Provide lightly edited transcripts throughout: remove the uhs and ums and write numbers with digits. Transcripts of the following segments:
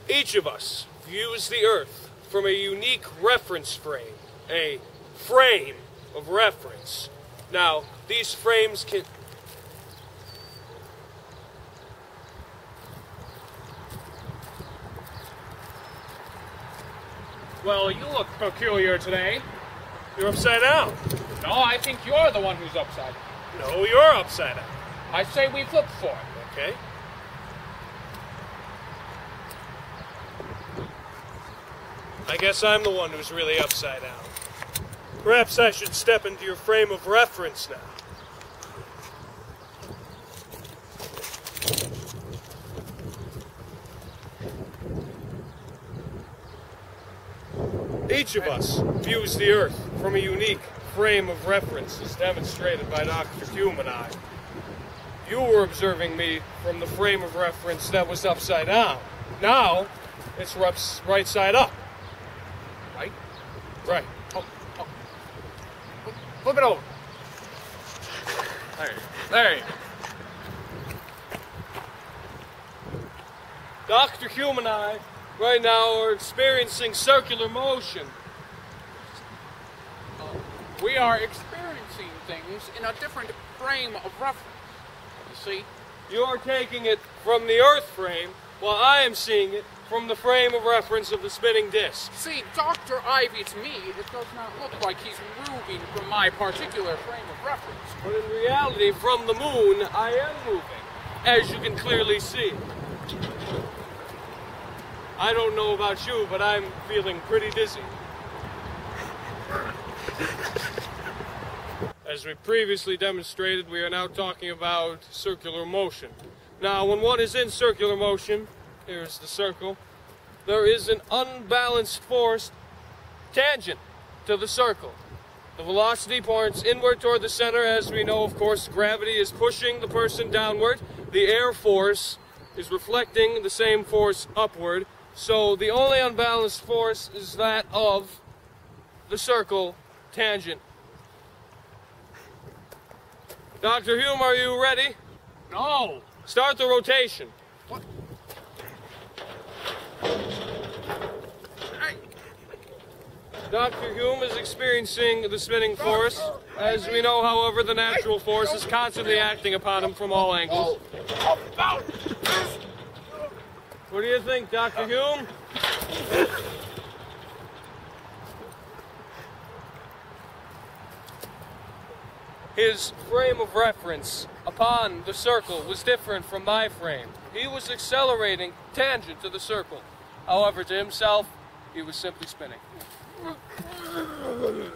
Each of us views the Earth from a unique reference frame, a frame of reference. Now, these frames can... Well, you look peculiar today. You're upside down. No, I think you're the one who's upside down. No, you're upside down. I say we flip for it. Okay. I guess I'm the one who's really upside down. Perhaps I should step into your frame of reference now. Each of us views the Earth from a unique frame of reference, as demonstrated by Dr. Hume and I. You were observing me from the frame of reference that was upside down. Now, it's right side up. Right? Right. Oh. Flip it over. There you go. Dr. Hume and I, right now, are experiencing circular motion. We are experiencing things in a different frame of reference. You see? You're taking it from the Earth frame, while I am seeing it from the frame of reference of the spinning disc. See, Dr. Ivy, to me, it does not look like he's moving from my particular frame of reference. But in reality, from the moon, I am moving, as you can clearly see. I don't know about you, but I'm feeling pretty dizzy. As we previously demonstrated, we are now talking about circular motion. Now, when one is in circular motion, here's the circle, there is an unbalanced force tangent to the circle. The velocity points inward toward the center. As we know, of course, gravity is pushing the person downward. The air force is reflecting the same force upward. So the only unbalanced force is that of the circle tangent. Dr. Hume, are you ready? No. Start the rotation. What? Dr. Hume is experiencing the spinning force. As we know, however, the natural force is constantly acting upon him from all angles. What do you think, Dr. Hume? His frame of reference upon the circle was different from my frame. He was accelerating tangent to the circle. However, to himself, he was simply spinning.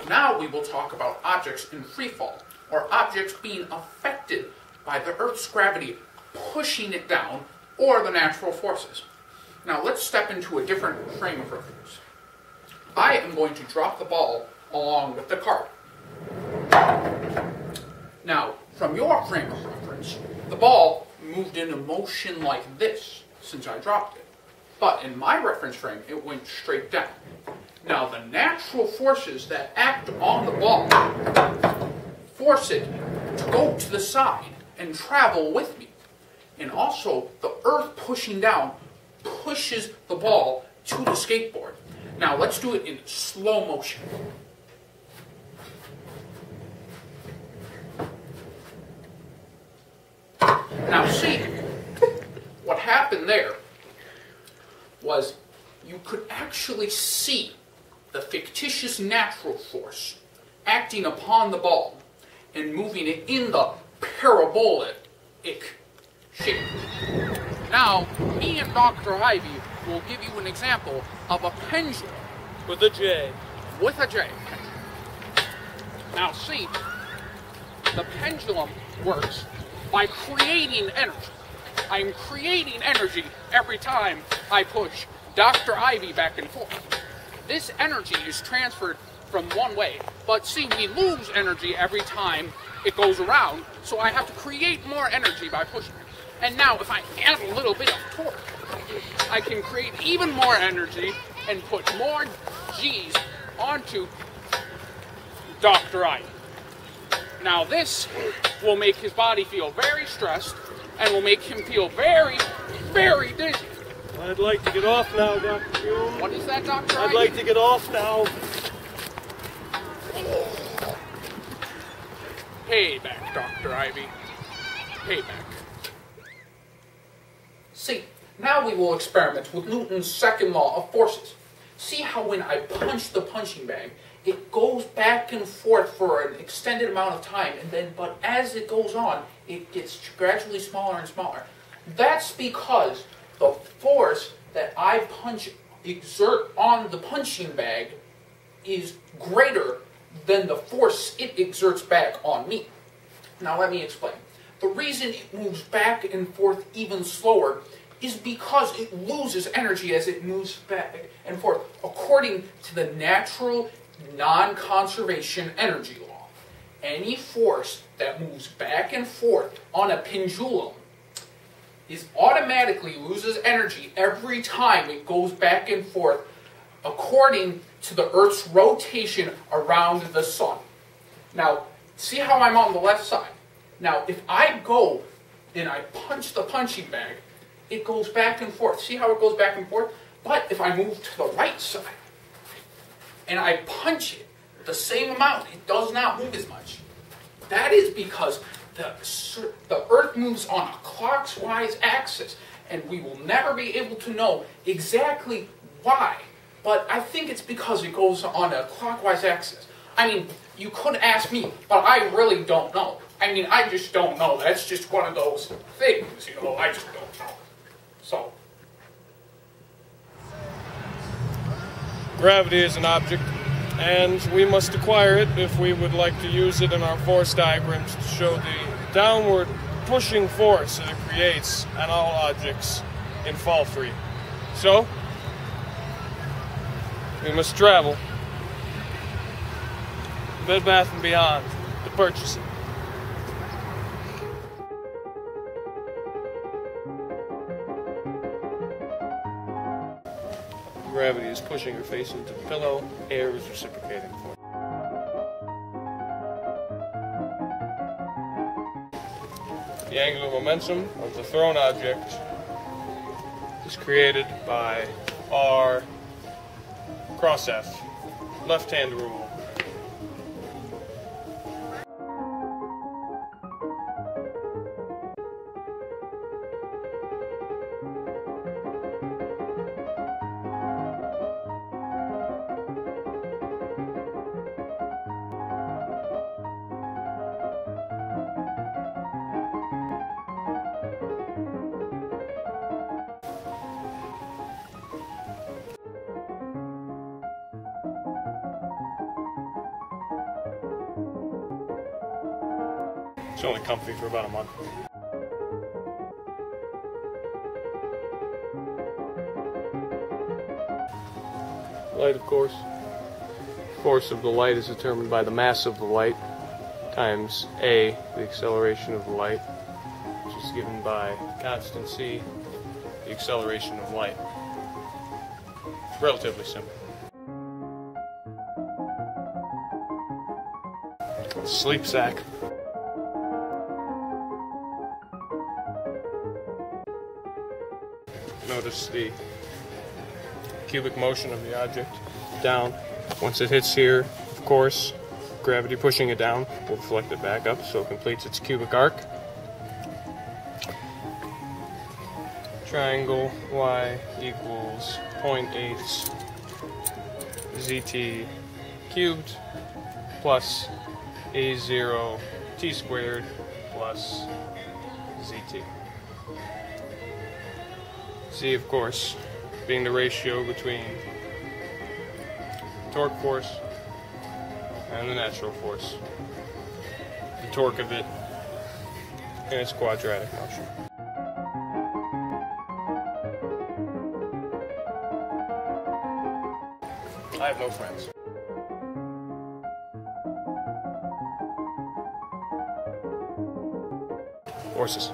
Now we will talk about objects in freefall, or objects being affected by the Earth's gravity pushing it down, or the natural forces. Now let's step into a different frame of reference. I am going to drop the ball along with the cart. Now, from your frame of reference, the ball moved in a motion like this since I dropped it. But in my reference frame, it went straight down. Now, the natural forces that act on the ball force it to go to the side and travel with me. And also, the Earth pushing down pushes the ball to the skateboard. Now, let's do it in slow motion. Now, see, what happened there was you could actually see the fictitious natural force acting upon the ball and moving it in the parabolic shape. Now, me and Dr. Ivy will give you an example of a pendulum. With a J. With a J. Now, see, the pendulum works by creating energy. I'm creating energy every time I push Dr. Ivy back and forth. This energy is transferred from one way, but see, we lose energy every time it goes around, so I have to create more energy by pushing it. And now, if I add a little bit of torque, I can create even more energy and put more G's onto Dr. Ivy. Now this will make his body feel very stressed and will make him feel very, very dizzy. I'd like to get off now, Dr. Hume. What is that, Dr. I'd like to get off now. Payback, Dr. Ivy. Payback. See, now we will experiment with Newton's second law of forces. See how when I punch the punching bag, it goes back and forth for an extended amount of time, but as it goes on, it gets gradually smaller and smaller. That's because the force that I exert on the punching bag is greater than the force it exerts back on me. Now let me explain. The reason it moves back and forth even slower is because it loses energy as it moves back and forth, according to the natural non-conservation energy law. Any force that moves back and forth on a pendulum automatically loses energy every time it goes back and forth according to the Earth's rotation around the sun. Now, see how I'm on the left side? Now, if I go and I punch the punching bag, it goes back and forth. See how it goes back and forth? But if I move to the right side and I punch it the same amount, it does not move as much. That is because the Earth moves on a clockwise axis, and we will never be able to know exactly why. But I think it's because it goes on a clockwise axis. I mean, you could ask me, but I really don't know. I mean, I just don't know. That's just one of those things, you know, I just don't know. So. Gravity is an object, and we must acquire it if we would like to use it in our force diagrams to show the downward pushing force that it creates on all objects in fall free. So, we must travel Bed Bath & Beyond to purchase it. Gravity is pushing your face into the pillow, air is reciprocating for it. The angular momentum of the thrown object is created by R cross F, left-hand rule. It's only comfy for about a month. Light, of course. The force of the light is determined by the mass of the light times A, the acceleration of the light, which is given by constant c, the acceleration of light. Relatively simple. Sleep sack. Notice the cubic motion of the object down. Once it hits here, of course, gravity pushing it down will deflect it back up so it completes its cubic arc. Triangle y equals 0.8 zt cubed plus a0 t squared plus zt. Z, of course, being the ratio between torque force and the natural force. The torque of it in its quadratic motion. I have no friends. Horses.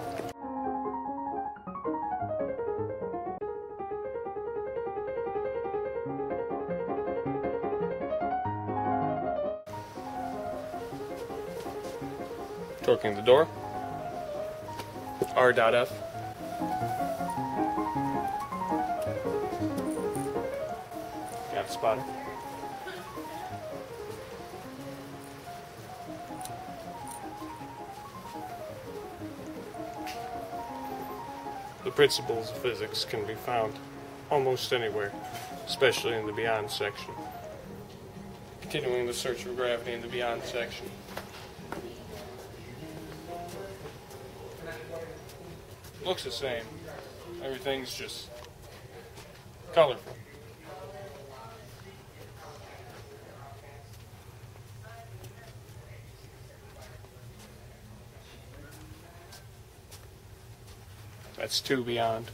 Torquing the door, R.F, spot spotter. The principles of physics can be found almost anywhere, especially in the beyond section. Continuing the search for gravity in the beyond section. Looks the same. Everything's just colorful. That's 2 beyond.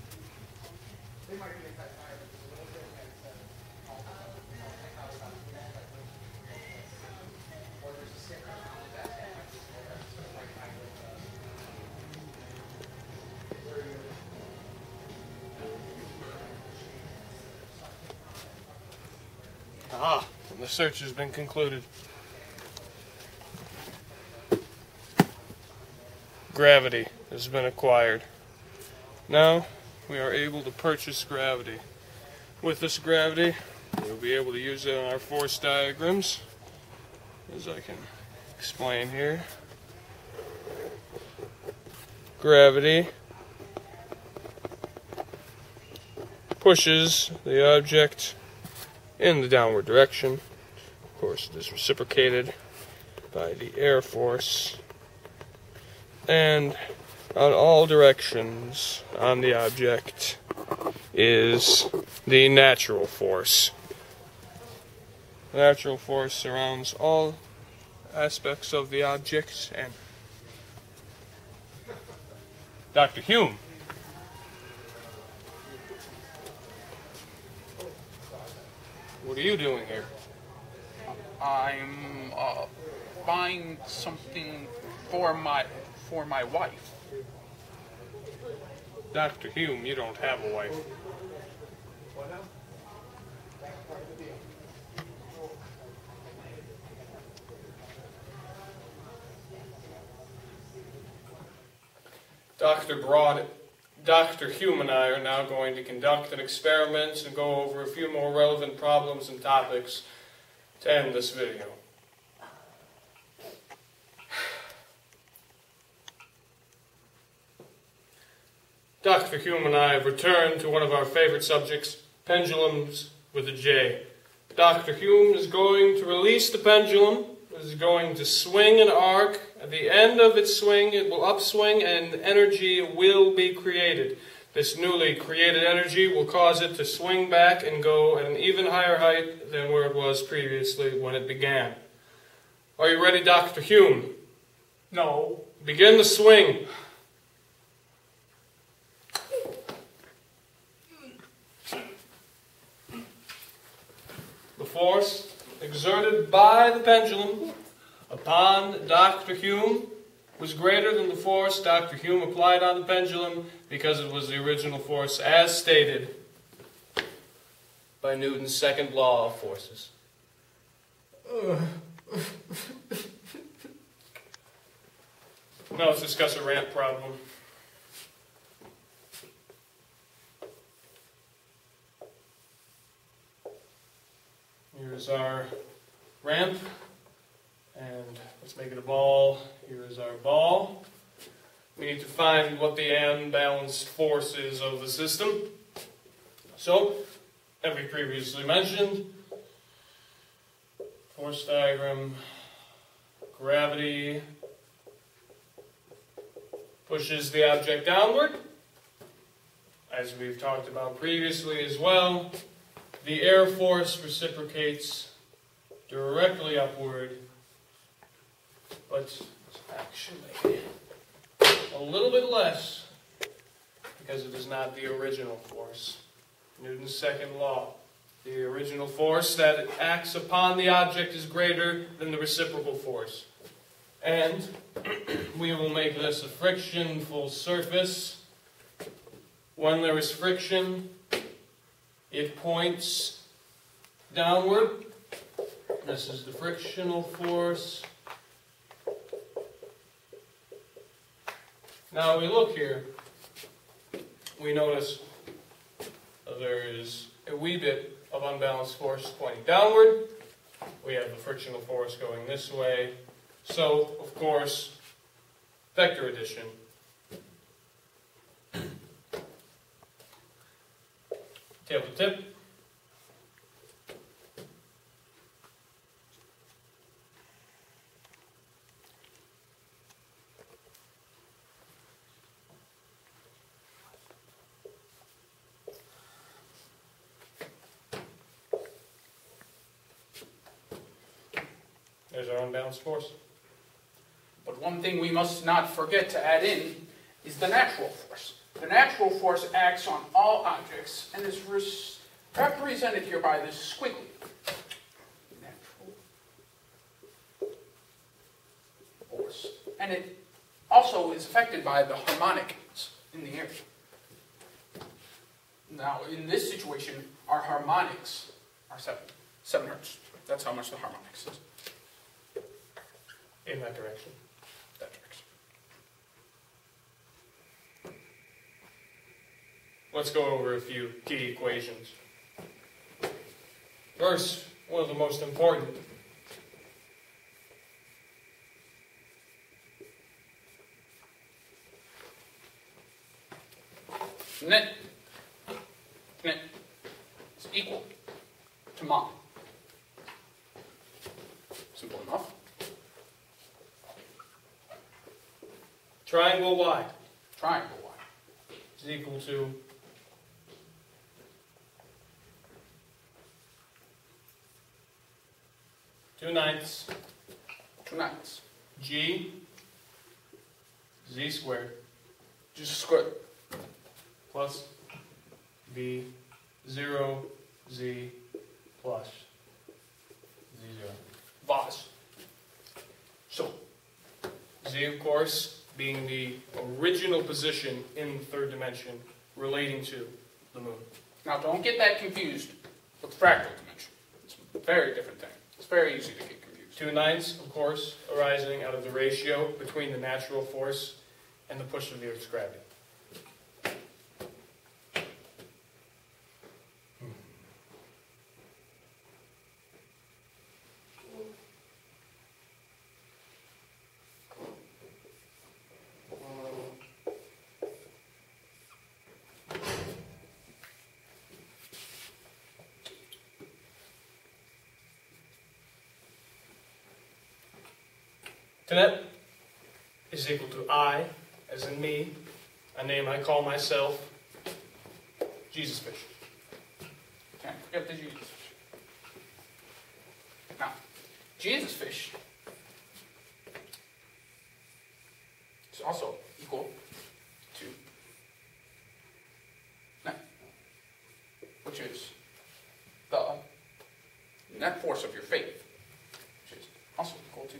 Ah, and the search has been concluded. Gravity has been acquired. Now, we are able to purchase gravity. With this gravity, we'll be able to use it on our force diagrams, as I can explain here. Gravity pushes the object in the downward direction. Of course, it is reciprocated by the air force. And on all directions on the object is the natural force. The natural force surrounds all aspects of the object. And Dr. Hume, what are you doing here? I'm buying something for my wife. Dr. Hume, you don't have a wife. Dr. Hume and I are now going to conduct an experiment and go over a few more relevant problems and topics to end this video. Dr. Hume and I have returned to one of our favorite subjects, pendulums with a J. Dr. Hume is going to release the pendulum. It is going to swing an arc. At the end of its swing, it will upswing and energy will be created. This newly created energy will cause it to swing back and go at an even higher height than where it was previously when it began. Are you ready, Dr. Hume? No. Begin the swing. The force exerted by the pendulum upon Dr. Hume was greater than the force Dr. Hume applied on the pendulum because it was the original force as stated by Newton's second law of forces. Now let's discuss a ramp problem. Here's our ramp, and let's make it a ball. Here is our ball. We need to find what the unbalanced force is of the system. So, as we previously mentioned, force diagram, gravity pushes the object downward. As we've talked about previously as well, the air force reciprocates directly upward, but it's actually a little bit less because it is not the original force. Newton's second law. The original force that acts upon the object is greater than the reciprocal force. And we will make this a frictionful surface. When there is friction, it points downward. This is the frictional force. Now we look here, we notice there is a wee bit of unbalanced force pointing downward. We have the frictional force going this way. So, of course, vector addition. Tail to tip. There's our unbalanced force. But one thing we must not forget to add in is the natural force. The natural force acts on all objects and is represented here by this squiggly. Natural force. And it also is affected by the harmonics in the air. Now, in this situation, our harmonics are 7 hertz. That's how much the harmonics is. In that direction. That direction. Let's go over a few key equations. First, one of the most important. Net is equal to mom. Simple enough. Triangle y Triangle y is equal to 2/9 2/9 g z squared just square plus b 0 z plus z0. vase. So, Z, of course, being the original position in the third dimension relating to the moon. now don't get that confused with fractal dimension. It's a very different thing. It's very easy to get confused. 2/9, of course, arising out of the ratio between the natural force and the push of the Earth's gravity. Tenet is equal to I, as in me, a name I call myself, Jesus fish. Can't forget the Jesus fish. Now, Jesus fish is also equal to net, which is the net force of your faith, which is also equal to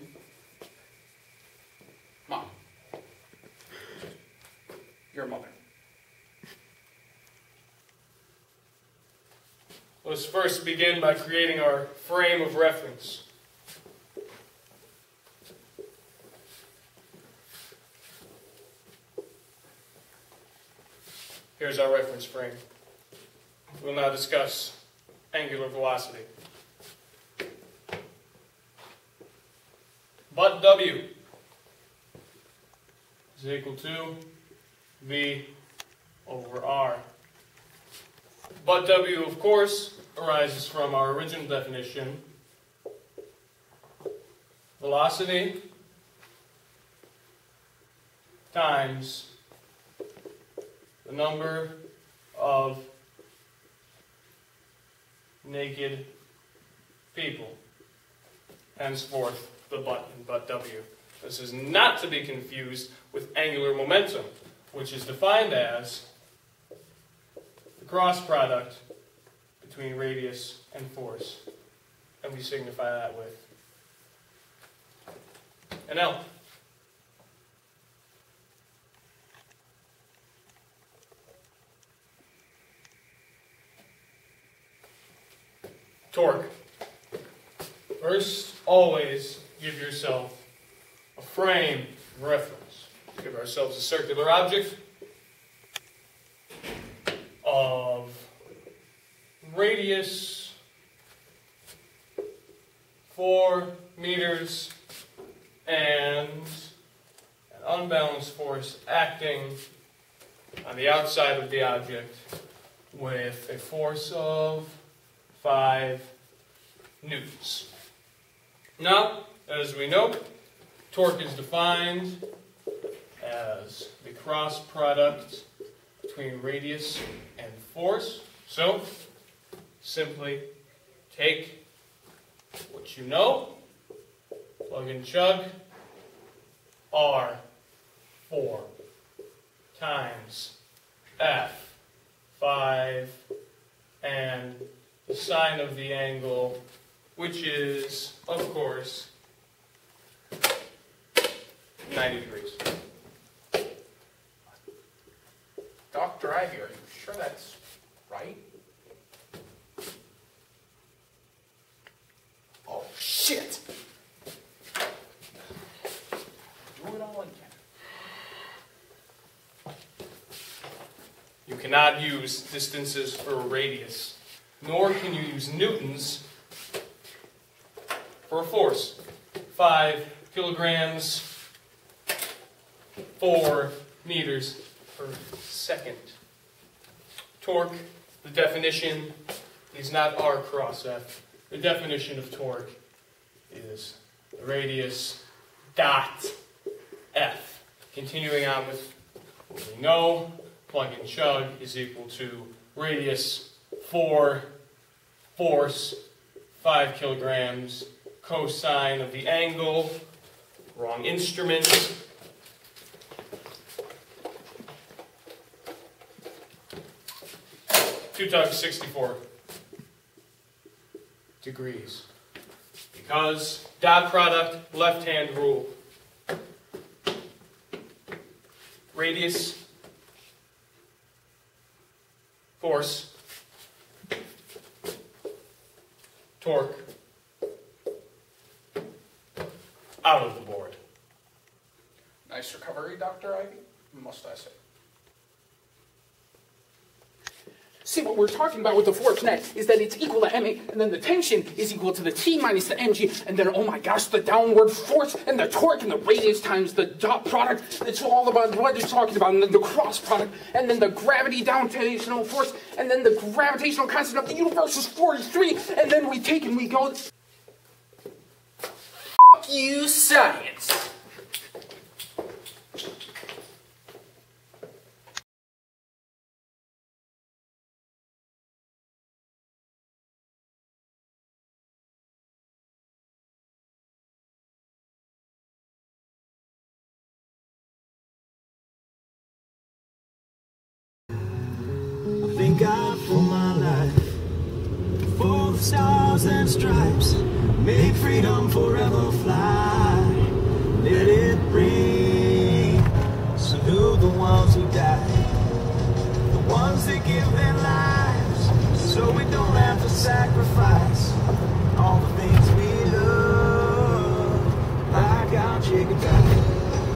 mom, which is your mother. Let's first begin by creating our frame of reference. Here's our reference frame. We'll now discuss angular velocity. But W is equal to V over R. But W, of course, arises from our original definition. Velocity times the number of naked people. Henceforth, the but in but W. This is not to be confused with angular momentum, which is defined as the cross product between radius and force. And we signify that with an L. Torque. First, always give yourself a frame of reference. Give ourselves a circular object of radius 4 meters, and an unbalanced force acting on the outside of the object with a force of 5 newtons. Now, as we know, torque is defined as the cross product between radius and force. So, simply take what you know, plug and chug, R 4 times F 5, and the sine of the angle, which is, of course, 90 degrees. Dr. Ivy, are you sure that's right? Oh, shit! Do it all again. You cannot use distances for a radius, nor can you use newtons for a force. 5 kilograms, 4 meters per second. Torque, the definition is not R cross F. The definition of torque is the radius dot F. Continuing on with what we know, plug and chug is equal to radius 4, force 5 kilograms, cosine of the angle, wrong instrument, 2 times 64 degrees. Because dot product, left-hand rule. Radius, force, torque, out of the board. Nice recovery, Dr. Ivy, must I say. See, what we're talking about with the force net is that it's equal to ma, and then the tension is equal to the T minus the mg, and then, oh my gosh, the downward force, and the torque, and the radius times the dot product. It's all about what you're talking about, and then the cross product, and then the gravitational force, and then the gravitational constant of the universe is 43, and then we take and we go... Fuck you, science! Thank God for my life, for the stars and stripes, make freedom forever fly, let it ring. Salute the ones who died, the ones that give their lives, so we don't have to sacrifice.